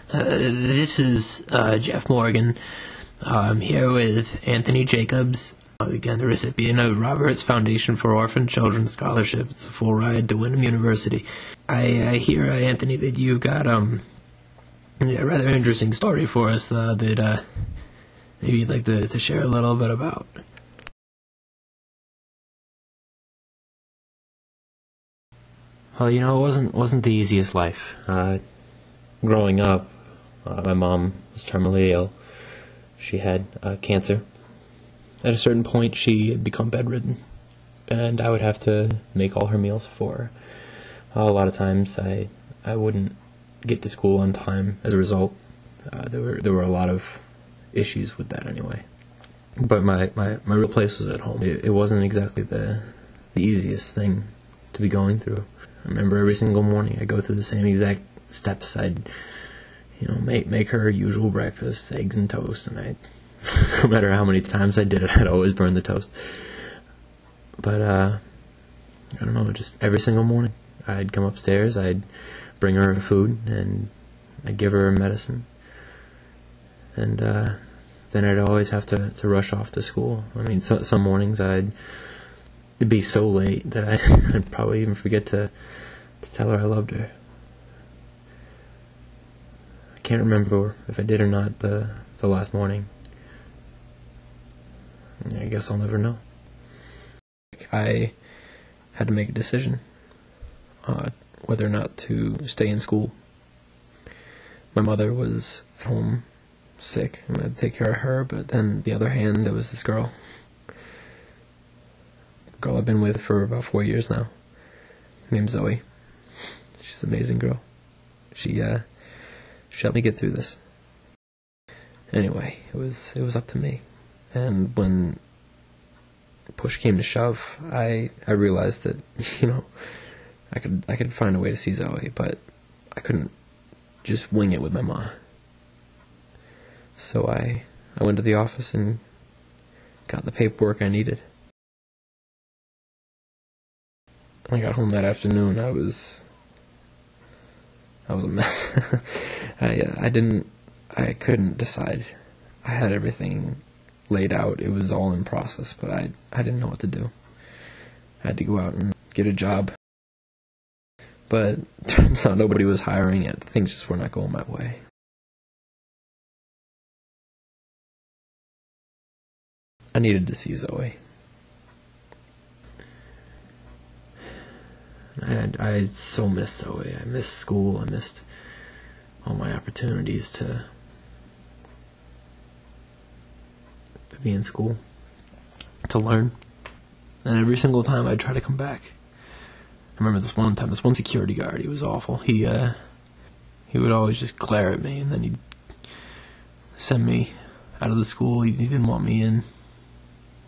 This is Jeff Morgan. I'm here with Anthony Jacobs, again the recipient of Roberts Foundation for Orphan Children Scholarship. It's a full ride to Wyndham University. I hear, Anthony, that you've got a rather interesting story for us that maybe you'd like to share a little bit about. Well, it wasn't the easiest life. Growing up, my mom was terminally ill. She had cancer. At a certain point, she had become bedridden, and I would have to make all her meals for her. A lot of times, I wouldn't get to school on time as a result. There were a lot of issues with that anyway. But my real place was at home. It wasn't exactly the easiest thing to be going through. I remember every single morning I'd go through the same exact steps. I'd, make her usual breakfast, eggs and toast, and no matter how many times I did it, I'd always burn the toast. But, I don't know, just every single morning I'd come upstairs, I'd bring her food, and I'd give her medicine. And, then I'd always have to rush off to school. I mean, some mornings I'd be so late that I'd probably even forget to tell her I loved her. I can't remember if I did or not the last morning. I guess I'll never know. I had to make a decision whether or not to stay in school. My mother was at home sick, and I had to take care of her, but then on the other hand, there was this girl I've been with for about 4 years now, named Zoe. She's an amazing girl. She helped me get through this. Anyway, it was up to me. And when push came to shove, I realized that, I could find a way to see Zoe, but I couldn't just wing it with my mom. So I went to the office and got the paperwork I needed. When I got home that afternoon, I was a mess. I couldn't decide. I had everything laid out. It was all in process, but I didn't know what to do. I had to go out and get a job. But turns out nobody was hiring it. Things just were not going my way. I needed to see Zoe. I so missed Zoe. I missed school. I missed all my opportunities to be in school, to learn. And every single time I'd try to come back. I remember this one security guard, he was awful. He would always just glare at me, and then he'd send me out of the school. He didn't want me in.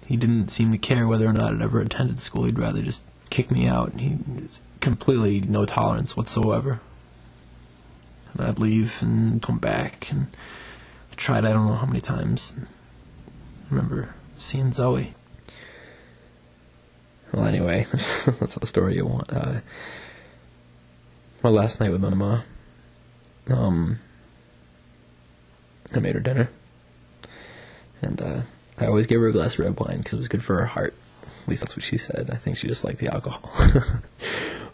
He didn't seem to care whether or not I'd ever attended school. He'd rather just kick me out. He was completely no tolerance whatsoever. And I'd leave and come back, and I tried I don't know how many times. I remember seeing Zoe. Well, anyway, that's not the story you want. My last night with my mom, I made her dinner, and I always gave her a glass of red wine because it was good for her heart. At least that's what she said. I think she just liked the alcohol.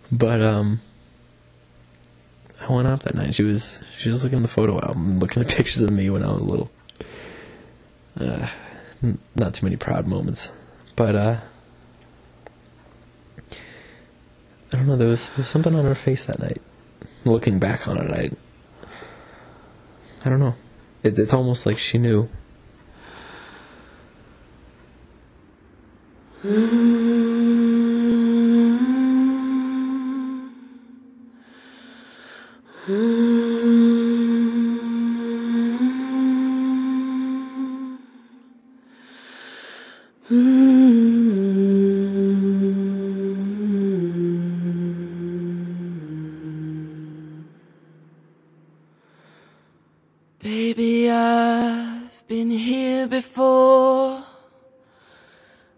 But I went out that night. She was looking at the photo album, looking at pictures of me when I was little. Not too many proud moments, but I don't know. There was something on her face that night. Looking back on it, I don't know. It's almost like she knew. Baby, I've been here before.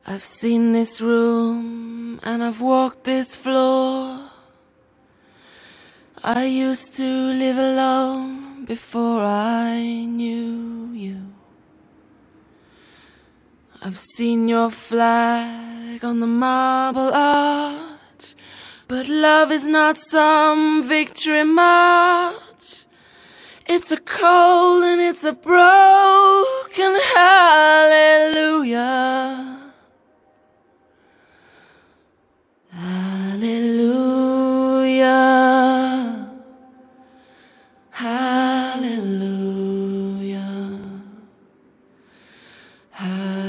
I've seen this room and I've walked this floor. I used to live alone before I knew you. I've seen your flag on the marble arch, but love is not some victory march. It's a cold and it's a broken hallelujah. Hallelujah. Hallelujah. Hallelujah.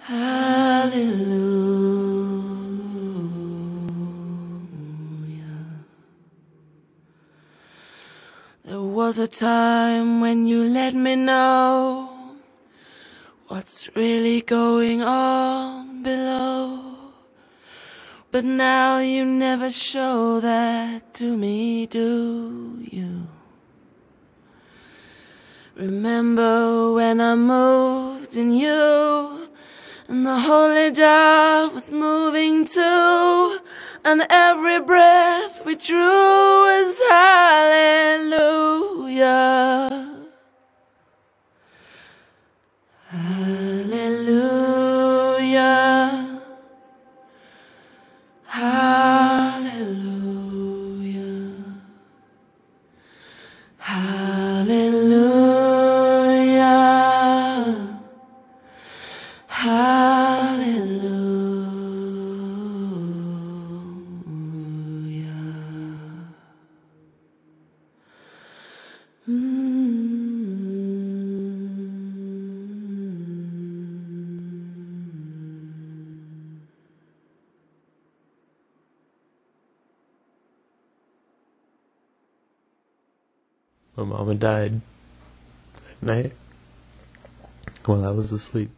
Hallelujah. There was a time when you let me know what's really going on below, but now you never show that to me, do you? Remember when I moved in you, and the holy dove was moving too, and every breath we drew was hallelujah. Hallelujah. Hallelujah. Hallelujah. Hallelujah. My mama died that night while I was asleep.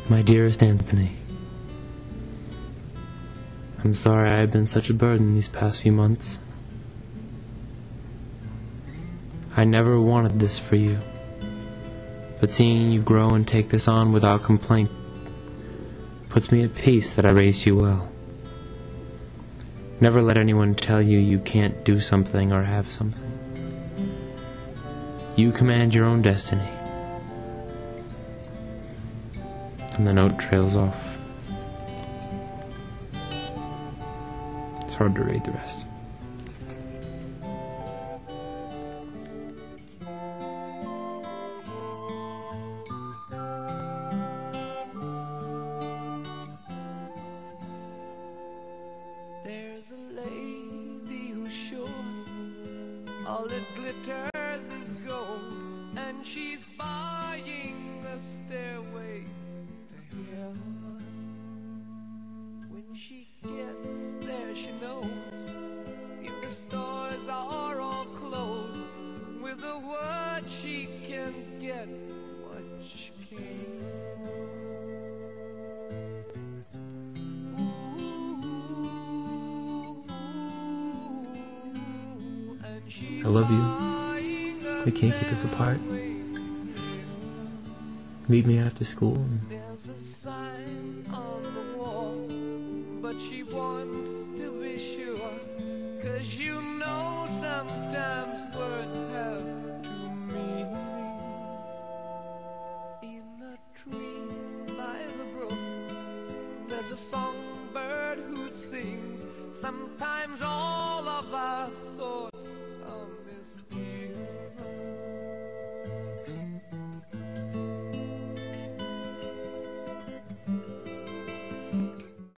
My dearest Anthony, I'm sorry I've been such a burden these past few months. I never wanted this for you, but seeing you grow and take this on without complaint puts me at peace that I raised you well. Never let anyone tell you you can't do something or have something. You command your own destiny. And the note trails off. It's hard to read the rest. There's a lady who's sure all that glitters is gold, and she's buying the stairway to heaven. When she gets there, she knows if the stores are all closed, with a word she can get what she can. I love you. We can't keep us apart. Meet me after school. There's a sign on the wall, but she wants to be sure, 'cause you know sometimes words have two meanings. In a tree by the brook, there's a songbird who sings. Sometimes all of our thoughts